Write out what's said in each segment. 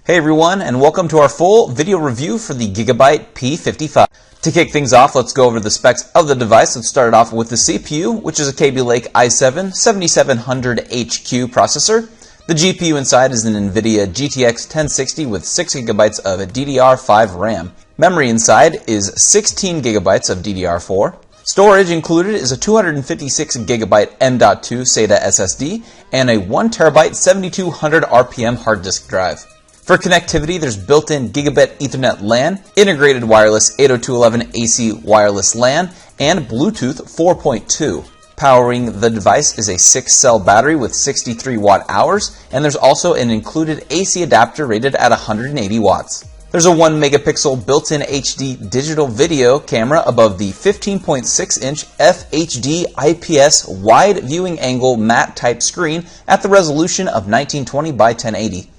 Hey everyone, and welcome to our full video review for the Gigabyte P55. To kick things off, let's go over the specs of the device. Let's start off with the CPU, which is a Kaby Lake i7-7700HQ processor. The GPU inside is an NVIDIA GTX 1060 with 6GB of DDR5 RAM. Memory inside is 16GB of DDR4. Storage included is a 256GB M.2 SATA SSD and a 1TB 7200 RPM hard disk drive. For connectivity, there's built-in Gigabit Ethernet LAN, integrated wireless 802.11ac wireless LAN, and Bluetooth 4.2. Powering the device is a 6-cell battery with 63 watt-hours, and there's also an included AC adapter rated at 180 watts. There's a 1-megapixel built-in HD digital video camera above the 15.6-inch FHD IPS Wide viewing angle matte-type screen at the resolution of 1920 by 1080.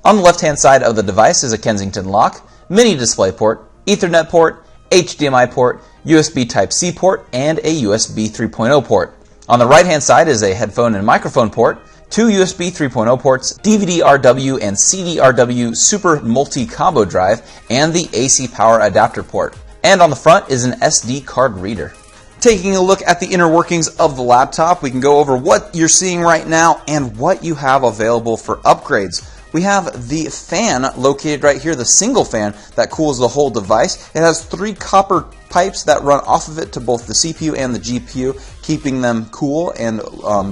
On the left-hand side of the device is a Kensington lock, mini DisplayPort, Ethernet port, HDMI port, USB Type-C port, and a USB 3.0 port. On the right-hand side is a headphone and microphone port, two USB 3.0 ports, DVD-RW and CD-RW Super Multi-Combo Drive, and the AC Power Adapter port. And on the front is an SD card reader. Taking a look at the inner workings of the laptop, we can go over what you're seeing right now and what you have available for upgrades. We have the fan located right here, the single fan that cools the whole device. It has 3 copper pipes that run off of it to both the CPU and the GPU, keeping them cool and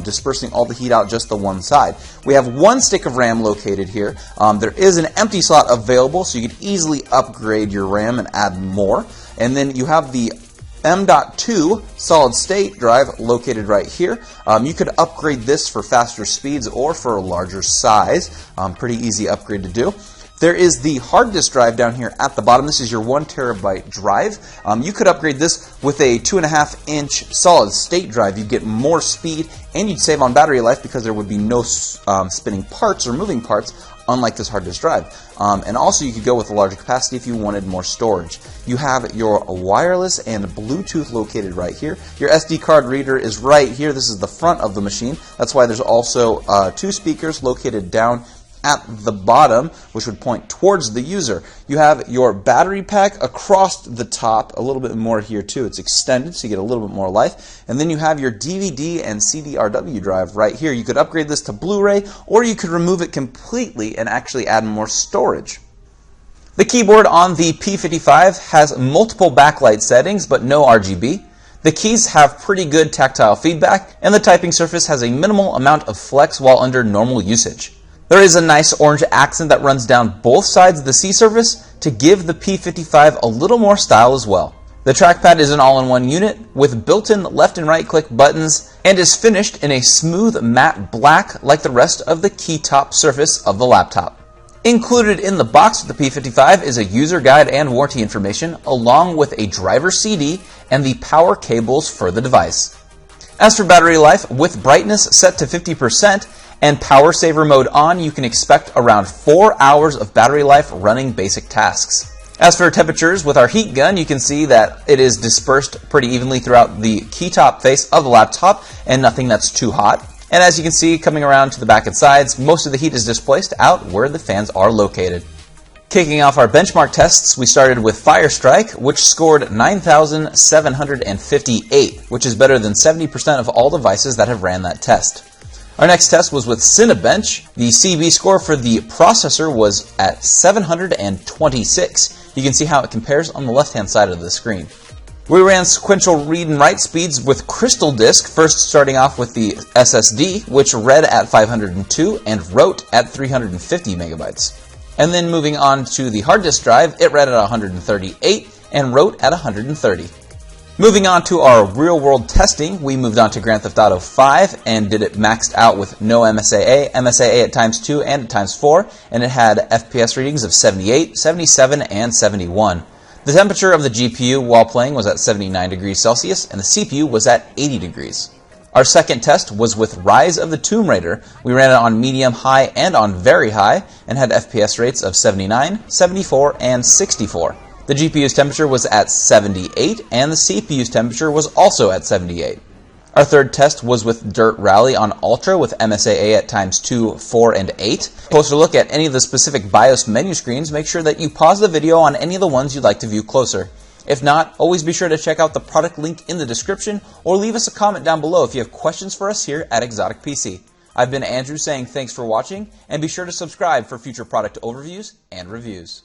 dispersing all the heat out just the one side. We have 1 stick of RAM located here. There is an empty slot available, so you could easily upgrade your RAM and add more. And then you have the M.2 solid state drive located right here. You could upgrade this for faster speeds or for a larger size. Pretty easy upgrade to do. There is the hard disk drive down here at the bottom. This is your 1TB drive. You could upgrade this with a 2.5-inch solid state drive. You'd get more speed and you'd save on battery life because there would be no spinning parts or moving parts, unlike this hard disk drive. And also you could go with a larger capacity if you wanted more storage. You have your wireless and Bluetooth located right here. Your SD card reader is right here. This is the front of the machine. That's why there's also 2 speakers located down at the bottom, which would point towards the user. You have your battery pack across the top, a little bit more here too. It's extended, so you get a little bit more life. And then you have your DVD and CD-RW drive right here. You could upgrade this to Blu-ray, or you could remove it completely and actually add more storage. The keyboard on the P55 has multiple backlight settings, but no RGB. The keys have pretty good tactile feedback, and the typing surface has a minimal amount of flex while under normal usage. There is a nice orange accent that runs down both sides of the C surface to give the P55 a little more style as well. The trackpad is an all-in-one unit with built-in left and right click buttons and is finished in a smooth matte black like the rest of the keytop surface of the laptop. Included in the box with the P55 is a user guide and warranty information along with a driver CD and the power cables for the device. As for battery life, with brightness set to 50%, and power saver mode on, you can expect around 4 hours of battery life running basic tasks. As for temperatures, with our heat gun, you can see that it is dispersed pretty evenly throughout the keytop face of the laptop and nothing that's too hot. And as you can see, coming around to the back and sides, most of the heat is displaced out where the fans are located. Kicking off our benchmark tests, we started with Firestrike, which scored 9,758, which is better than 70% of all devices that have ran that test. Our next test was with Cinebench. The CB score for the processor was at 726. You can see how it compares on the left-hand side of the screen. We ran sequential read and write speeds with Crystal Disk, first starting off with the SSD, which read at 502 and wrote at 350 megabytes. And then moving on to the hard disk drive, it read at 138 and wrote at 130. Moving on to our real-world testing, we moved on to Grand Theft Auto 5 and did it maxed out with no MSAA, MSAA at ×2 and at ×4, and it had FPS readings of 78, 77, and 71. The temperature of the GPU while playing was at 79 degrees Celsius, and the CPU was at 80 degrees. Our second test was with Rise of the Tomb Raider. We ran it on medium, high, and on very high, and had FPS rates of 79, 74, and 64. The GPU's temperature was at 78, and the CPU's temperature was also at 78. Our third test was with Dirt Rally on Ultra with MSAA at times 2, 4, and 8. Closer look at any of the specific BIOS menu screens, make sure that you pause the video on any of the ones you'd like to view closer. If not, always be sure to check out the product link in the description or leave us a comment down below if you have questions for us here at Exotic PC. I've been Andrew saying thanks for watching, and be sure to subscribe for future product overviews and reviews.